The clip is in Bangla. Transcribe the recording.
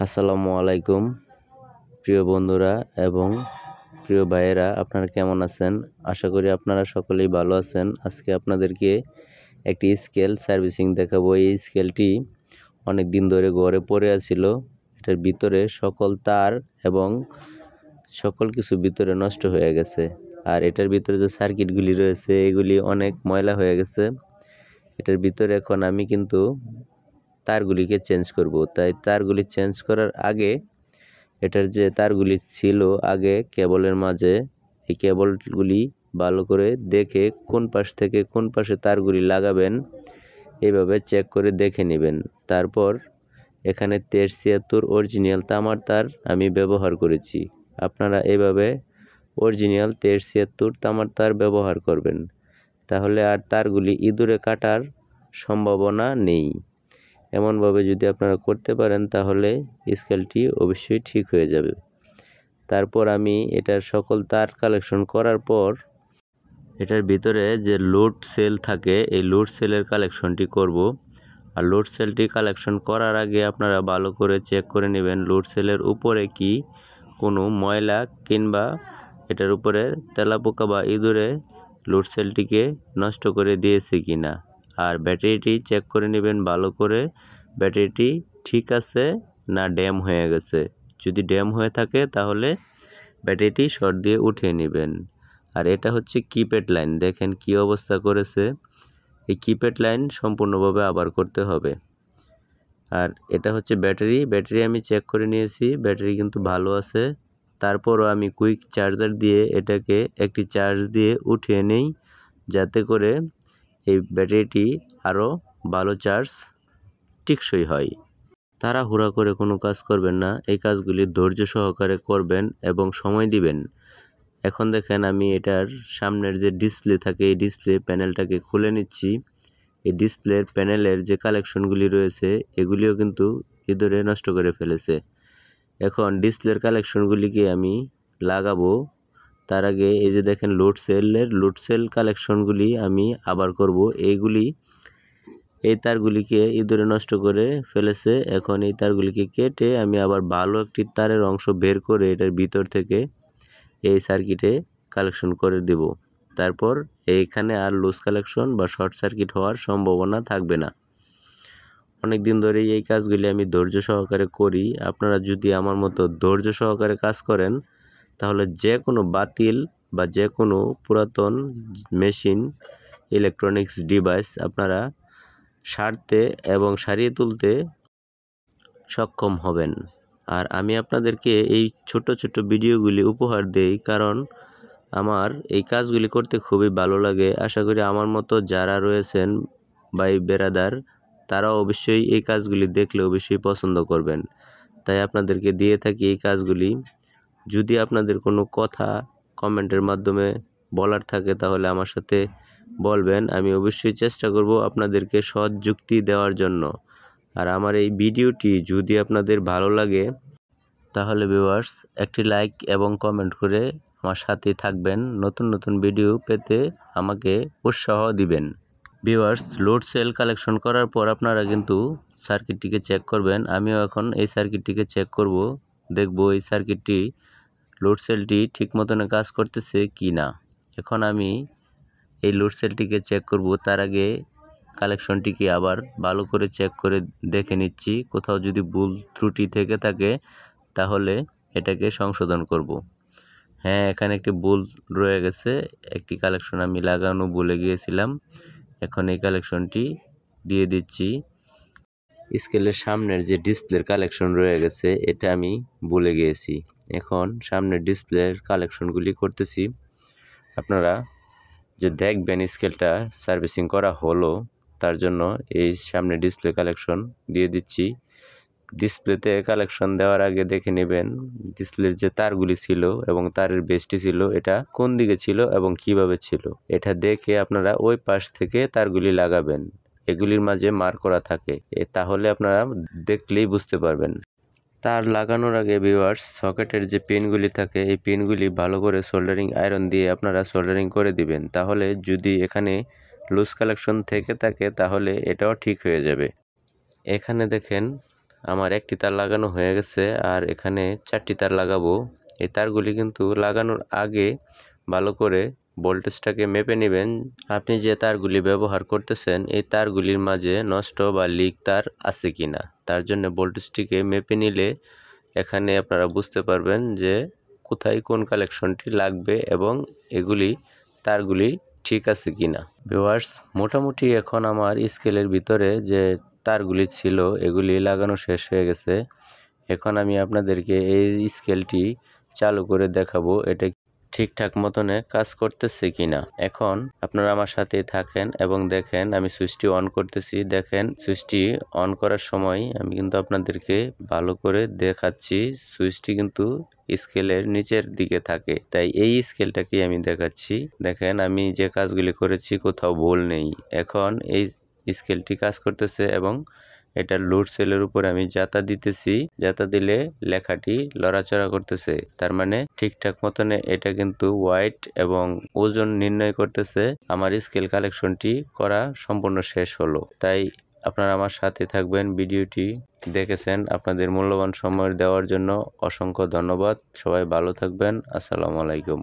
আসসালামু আলাইকুম প্রিয় বন্ধুরা এবং প্রিয় ভাইয়েরা, আপনারা কেমন আছেন? আশা করি আপনারা সকলেই ভালো আছেন। আজকে আপনাদেরকে একটি স্কেল সার্ভিসিং দেখাবো। এই স্কেলটি অনেক দিন ধরে ঘরে পড়ে আছিল। এটার ভিতরে সকল তার এবং সকল কিছু ভিতরে নষ্ট হয়ে গেছে। আর এটার ভিতরে যে সার্কিটগুলি রয়েছে এগুলি অনেক ময়লা হয়ে গেছে। এটার ভিতরে এখন আমি কিন্তু তারগুলিকে চেঞ্জ করব। তাই তারগুলি চেঞ্জ করার আগে এটার যে তারগুলি ছিল আগে কেবলের মাঝে, এই কেবলগুলি ভালো করে দেখে কোন পাশ থেকে কোন পাশে তারগুলি লাগাবেন এইভাবে চেক করে দেখে নেবেন। তারপর এখানে 1376 অরিজিনাল তামার তার আমি ব্যবহার করেছি। আপনারা এইভাবে অরিজিনাল 1376 তামার তার ব্যবহার করবেন, তাহলে আর তারগুলি ইঁদুরে কাটার সম্ভাবনা নেই। এমনভাবে যদি আপনারা করতে পারেন তাহলে স্কেলটি অবশ্যই ঠিক হয়ে যাবে। তারপর আমি এটার সকল তার কালেকশন করার পর এটার ভিতরে যে লোড সেল থাকে এই লোড সেলের কালেকশনটি করব। আর লোড সেলটি কালেকশন করার আগে আপনারা ভালো করে চেক করে নেবেন লোড সেলের উপরে কি কোনো ময়লা কিংবা এটার উপরে তেলাপোকা বা ইঁদুরে লোড সেলটিকে নষ্ট করে দিয়েছে কিনা। আর ব্যাটারিটি চেক করে নেবেন ভালো করে, ব্যাটারিটি ঠিক আছে না ড্যাম হয়ে গেছে। যদি ড্যাম হয়ে থাকে তাহলে ব্যাটারিটি শর্ট দিয়ে উঠিয়ে নেবেন। আর এটা হচ্ছে কিপ্যাড লাইন, দেখেন কি অবস্থা করেছে। এই কিপ্যাড লাইন সম্পূর্ণভাবে আবার করতে হবে। আর এটা হচ্ছে ব্যাটারি আমি চেক করে নিয়েছি, ব্যাটারি কিন্তু ভালো আছে। তারপরও আমি কুইক চার্জার দিয়ে এটাকে একটি চার্জ দিয়ে উঠিয়ে নেই, যাতে করে এই ব্যাটারিটি আরও ভালো চার্জ টিকসই হয়। তাড়াহুড়া করে কোনো কাজ করবেন না, এই কাজগুলি ধৈর্য সহকারে করবেন এবং সময় দিবেন। এখন দেখেন আমি এটার সামনের যে ডিসপ্লে থাকে এই ডিসপ্লে প্যানেলটাকে খুলে নিচ্ছি। এই ডিসপ্লের প্যানেলের যে কালেকশনগুলি রয়েছে এগুলিও কিন্তু ইঁদুরে নষ্ট করে ফেলেছে। এখন ডিসপ্লের কালেকশনগুলিকে আমি লাগাবো। তার আগে এই যে দেখেন লোড সেল কালেকশনগুলি আমি আবার করব। এই তারগুলিকে ইঁদুরে নষ্ট করে ফেলেছে। এখন এই তারগুলিকে কেটে আমি আবার ভালো একটি তারের অংশ বের করে এটার ভিতর থেকে এই সার্কিটে কালেকশন করে দেব। তারপর এইখানে আর লুজ কালেকশন বা শর্ট সার্কিট হওয়ার সম্ভাবনা থাকবে না। অনেক দিন ধরেই এই কাজগুলি আমি ধৈর্য সহকারে করি। আপনারা যদি আমার মতো ধৈর্য সহকারে কাজ করেন তাহলে যে কোনো বাতিল বা যে কোনো পুরাতন মেশিন ইলেকট্রনিক্স ডিভাইস আপনারা সারতে এবং সারিয়ে তুলতে সক্ষম হবেন। আর আমি আপনাদেরকে এই ছোট ছোট ভিডিওগুলি উপহার দেই, কারণ আমার এই কাজগুলি করতে খুবই ভালো লাগে। আশা করি আমার মতো যারা রয়েছেন ভাই বেরাদার তারা অবশ্যই এই কাজগুলি দেখলে অবশ্যই পছন্দ করবেন। তাই আপনাদেরকে দিয়ে থাকি এই কাজগুলি। যদি আপনাদের কোনো কথা কমেন্টের মাধ্যমে বলার থাকে তাহলে আমার সাথে বলবেন, আমি অবশ্যই চেষ্টা করব আপনাদেরকে সৎ যুক্তি দেওয়ার জন্য। আর আমার এই ভিডিওটি যদি আপনাদের ভালো লাগে তাহলে ভিউয়ার্স একটি লাইক এবং কমেন্ট করে আমার সাথে থাকবেন। নতুন নতুন ভিডিও পেতে আমাকে উৎসাহ দিবেন। ভিউয়ার্স লোড সেল কালেকশন করার পর আপনারা কিন্তু সার্কিটটিকে চেক করবেন। আমিও এখন এই সার্কিটটিকে চেক করব, দেখব এই সার্কিটটি লোড সেলটি ঠিক মতন কাজ করতেছে কি না। এখন আমি এই লোড সেলটিকে চেক করব, তার আগে কালেকশনটিকে আবার ভালো করে চেক করে দেখে নিচ্ছি। কোথাও যদি ভুল ত্রুটি থেকে থাকে তাহলে এটাকে সংশোধন করব। হ্যাঁ, এখানে একটি ভুল রয়ে গেছে, একটি কালেকশন আমি লাগানো ভুলে গিয়েছিলাম। এখন এই কালেকশনটি দিয়ে দিচ্ছি। স্কেলের সামনের যে ডিসপ্লের কালেকশন রয়ে গেছে এটা আমি ভুলে গিয়েছি। এখন সামনের ডিসপ্লের কালেকশনগুলি করতেছি। আপনারা যে দেখবেন স্কেলটা সার্ভিসিং করা হলো তার জন্য এই সামনে ডিসপ্লে কালেকশন দিয়ে দিচ্ছি। ডিসপ্লেতে কালেকশন দেওয়ার আগে দেখে নেবেন ডিসপ্লের যে তারগুলি ছিল এবং তারের বেসটি ছিল এটা কোন দিকে ছিল এবং কিভাবে ছিল। এটা দেখে আপনারা ওই পাশ থেকে তারগুলি লাগাবেন, এগুলির মাঝে মার্ক করা থাকে, তাহলে আপনারা দেখলেই বুঝতে পারবেন। তার লাগানোর আগে ভিউয়ার্স সকেটের যে পিনগুলি থাকে এই পিনগুলি ভালো করে সোল্ডারিং আয়রন দিয়ে আপনারা সোল্ডারিং করে দিবেন। তাহলে যদি এখানে লুজ কালেকশন থেকে থাকে তাহলে এটাও ঠিক হয়ে যাবে। এখানে দেখেন আমার একটি তার লাগানো হয়ে গেছে আর এখানে 4টি তার লাগাবো। এই তারগুলি কিন্তু লাগানোর আগে ভালো করে ভোল্টেজটাকে মেপে নেবেন। আপনি যে তারগুলি ব্যবহার করতেছেন এই তারগুলির মাঝে নষ্ট বা লিক তার আছে কিনা, তার জন্য ভোল্টেজটিকে মেপে নিলে এখানে আপনারা বুঝতে পারবেন যে কোথায় কোন কালেকশনটি লাগবে এবং এগুলি তারগুলি ঠিক আছে কিনা। ভিউয়ার্স, মোটামুটি এখন আমার স্কেলের ভিতরে যে তারগুলি ছিল এগুলি লাগানো শেষ হয়ে গেছে। এখন আমি আপনাদেরকে এই স্কেলটি চালু করে দেখাবো এটা ঠিকঠাক মতনে কাজ করতেছে কিনা। এখন আপনারা আমার সাথে থাকেন এবং দেখেন আমি সুইচটি অন করতেছি। দেখেন সুইচটি অন করার সময় আমি কিন্তু আপনাদেরকে ভালো করে দেখাচ্ছি সুইচটি কিন্তু স্কেলের নিচের দিকে থাকে, তাই এই স্কেলটাকে আমি দেখাচ্ছি। দেখেন আমি যে কাজগুলি করেছি কোথাও ভুল নেই। এখন এই স্কেলটি কাজ করতেছে এবং এটা লোড সেলের উপরে আমি জাতা দিতেছি, জাতা দিলে লেখাটি লড়াচড়া করতেছে, তার মানে ঠিকঠাক মতনে এটা কিন্তু ওয়েট এবং ওজন নির্ণয় করতেছে। আমার স্কেল কালেকশনটি করা সম্পূর্ণ শেষ হলো। তাই আপনারা আমার সাথে থাকবেন। ভিডিওটি দেখেছেন, আপনাদের মূল্যবান সময় দেওয়ার জন্য অসংখ্য ধন্যবাদ। সবাই ভালো থাকবেন। আসসালামু আলাইকুম।